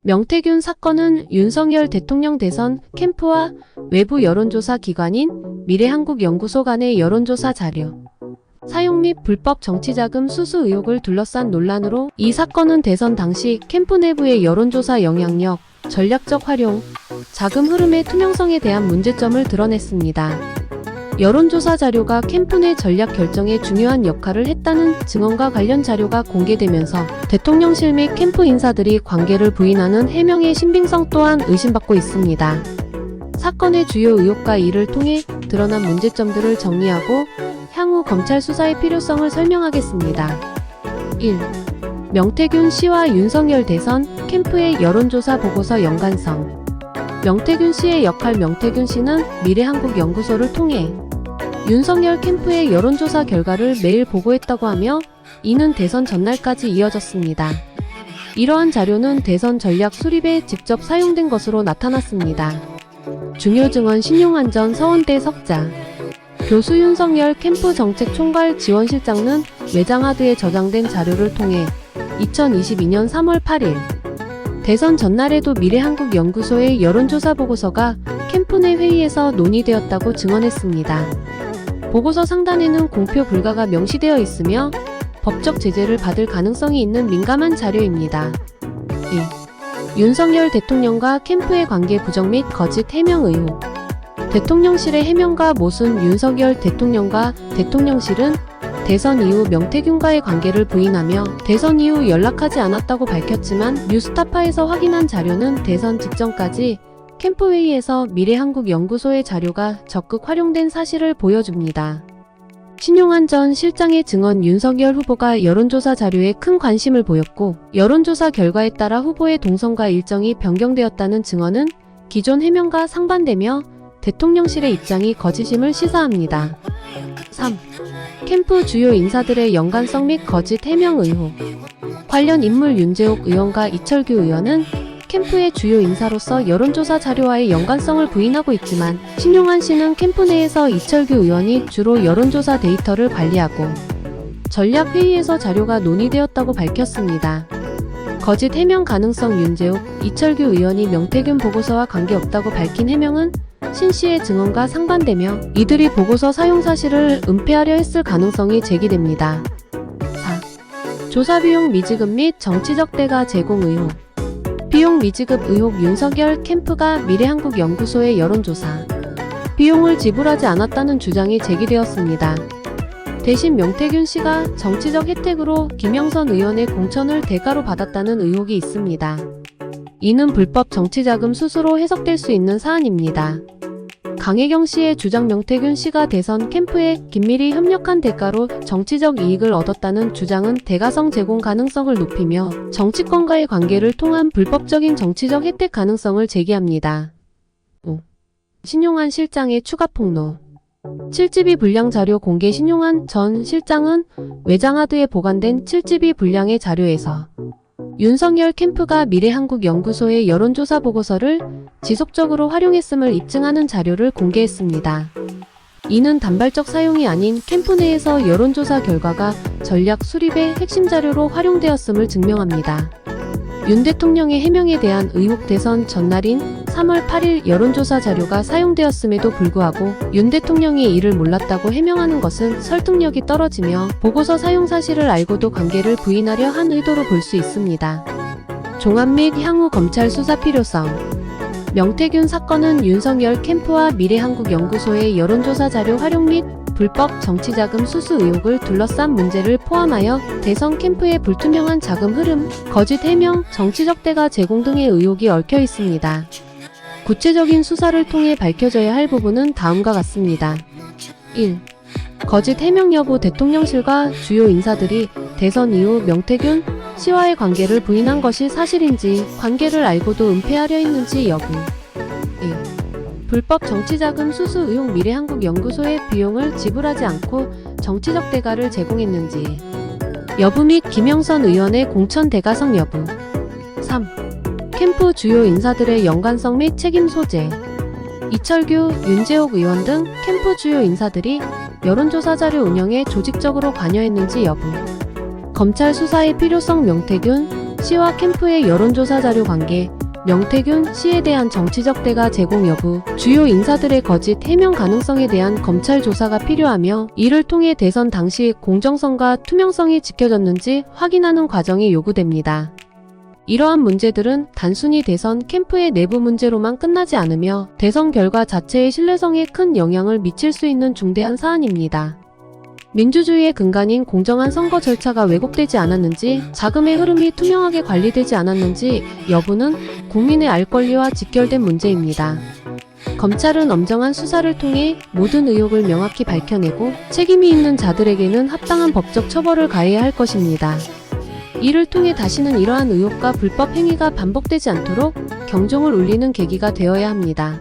명태균 사건은 윤석열 대통령 대선 캠프와 외부 여론조사 기관인 미래한국연구소 간의 여론조사 자료 사용 및 불법 정치자금 수수 의혹을 둘러싼 논란으로 이 사건은 대선 당시 캠프 내부의 여론조사 영향력, 전략적 활용, 자금 흐름의 투명성에 대한 문제점을 드러냈습니다. 여론조사 자료가 캠프 내 전략 결정에 중요한 역할을 했다는 증언과 관련 자료가 공개되면서 대통령실 및 캠프 인사들이 관계를 부인하는 해명의 신빙성 또한 의심받고 있습니다. 사건의 주요 의혹과 이를 통해 드러난 문제점들을 정리하고 향후 검찰 수사의 필요성을 설명하겠습니다. 1. 명태균 씨와 윤석열 대선 캠프의 여론조사 보고서 연관성. 명태균 씨의 역할. 명태균 씨는 미래한국연구소를 통해 윤석열 캠프의 여론조사 결과를 매일 보고했다고 하며 이는 대선 전날까지 이어졌습니다. 이러한 자료는 대선 전략 수립에 직접 사용된 것으로 나타났습니다. 중요 증언. 신용환 전 서원대 석자 교수. 윤석열 캠프 정책총괄 지원실장은 외장하드에 저장된 자료를 통해 2022년 3월 8일 대선 전날에도 미래한국연구소의 여론조사 보고서가 캠프 내 회의에서 논의되었다고 증언했습니다. 보고서 상단에는 공표 불가가 명시되어 있으며 법적 제재를 받을 가능성이 있는 민감한 자료입니다. 2. 윤석열 대통령과 캠프의 관계 부정 및 거짓 해명 의혹. 대통령실의 해명과 모순. 윤석열 대통령과 대통령실은 대선 이후 명태균과의 관계를 부인하며 대선 이후 연락하지 않았다고 밝혔지만 뉴스타파에서 확인한 자료는 대선 직전까지 캠프 회의에서 미래한국연구소의 자료가 적극 활용된 사실을 보여줍니다. 신용환 전 실장의 증언. 윤석열 후보가 여론조사 자료에 큰 관심을 보였고 여론조사 결과에 따라 후보의 동선과 일정이 변경되었다는 증언은 기존 해명과 상반되며 대통령실의 입장이 거짓임을 시사합니다. 3. 캠프 주요 인사들의 연관성 및 거짓 해명 의혹. 관련 인물. 윤재옥 의원과 이철규 의원은 캠프의 주요 인사로서 여론조사 자료와의 연관성을 부인하고 있지만 신용환 씨는 캠프 내에서 이철규 의원이 주로 여론조사 데이터를 관리하고 전략회의에서 자료가 논의되었다고 밝혔습니다. 거짓 해명 가능성. 윤재옥, 이철규 의원이 명태균 보고서와 관계없다고 밝힌 해명은 신 씨의 증언과 상반되며 이들이 보고서 사용 사실을 은폐하려 했을 가능성이 제기됩니다. 4. 조사 비용 미지급 및 정치적 대가 제공 의혹. 비용 미지급 의혹. 윤석열 캠프가 미래한국연구소의 여론조사 비용을 지불하지 않았다는 주장이 제기되었습니다. 대신 명태균 씨가 정치적 혜택으로 김영선 의원의 공천을 대가로 받았다는 의혹이 있습니다. 이는 불법 정치자금 수수로 해석될 수 있는 사안입니다. 강혜경 씨의 주장. 명태균 씨가 대선 캠프에 긴밀히 협력한 대가로 정치적 이익을 얻었다는 주장은 대가성 제공 가능성을 높이며 정치권과의 관계를 통한 불법적인 정치적 혜택 가능성을 제기합니다. 5. 신용환 실장의 추가 폭로. 7GB 분량 자료 공개. 신용환 전 실장은 외장하드에 보관된 7GB 분량의 자료에서 윤석열 캠프가 미래한국연구소의 여론조사 보고서를 지속적으로 활용했음을 입증하는 자료를 공개했습니다. 이는 단발적 사용이 아닌 캠프 내에서 여론조사 결과가 전략 수립의 핵심 자료로 활용되었음을 증명합니다. 윤 대통령의 해명에 대한 의혹. 대선 전날인 3월 8일 여론조사 자료가 사용되었음에도 불구하고 윤 대통령이 이를 몰랐다고 해명하는 것은 설득력이 떨어지며 보고서 사용 사실을 알고도 관계를 부인하려 한 의도로 볼 수 있습니다. 종합 및 향후 검찰 수사 필요성. 명태균 사건은 윤석열 캠프와 미래한국연구소의 여론조사 자료 활용 및 불법 정치자금 수수 의혹을 둘러싼 문제를 포함하여 대선 캠프의 불투명한 자금 흐름, 거짓 해명, 정치적 대가 제공 등의 의혹이 얽혀 있습니다. 구체적인 수사를 통해 밝혀져야 할 부분은 다음과 같습니다. 1. 거짓 해명 여부. 대통령실과 주요 인사들이 대선 이후 명태균 씨와의 관계를 부인한 것이 사실인지 관계를 알고도 은폐하려 했는지 여부. 2. 불법 정치자금 수수 의혹. 미래한국연구소의 비용을 지불하지 않고 정치적 대가를 제공했는지 여부 및 김영선 의원의 공천 대가성 여부. 3. 캠프 주요 인사들의 연관성 및 책임 소재. 이철규, 윤재옥 의원 등 캠프 주요 인사들이 여론조사 자료 운영에 조직적으로 관여했는지 여부. 검찰 수사의 필요성. 명태균, 시와 캠프의 여론조사 자료 관계, 명태균 씨에 대한 정치적 대가 제공 여부, 주요 인사들의 거짓 해명 가능성에 대한 검찰 조사가 필요하며 이를 통해 대선 당시 공정성과 투명성이 지켜졌는지 확인하는 과정이 요구됩니다. 이러한 문제들은 단순히 대선 캠프의 내부 문제로만 끝나지 않으며 대선 결과 자체의 신뢰성에 큰 영향을 미칠 수 있는 중대한 사안입니다. 민주주의의 근간인 공정한 선거 절차가 왜곡되지 않았는지, 자금의 흐름이 투명하게 관리되지 않았는지 여부는 국민의 알 권리와 직결된 문제입니다. 검찰은 엄정한 수사를 통해 모든 의혹을 명확히 밝혀내고 책임이 있는 자들에게는 합당한 법적 처벌을 가해야 할 것입니다. 이를 통해 다시는 이러한 의혹과 불법 행위가 반복되지 않도록 경종을 울리는 계기가 되어야 합니다.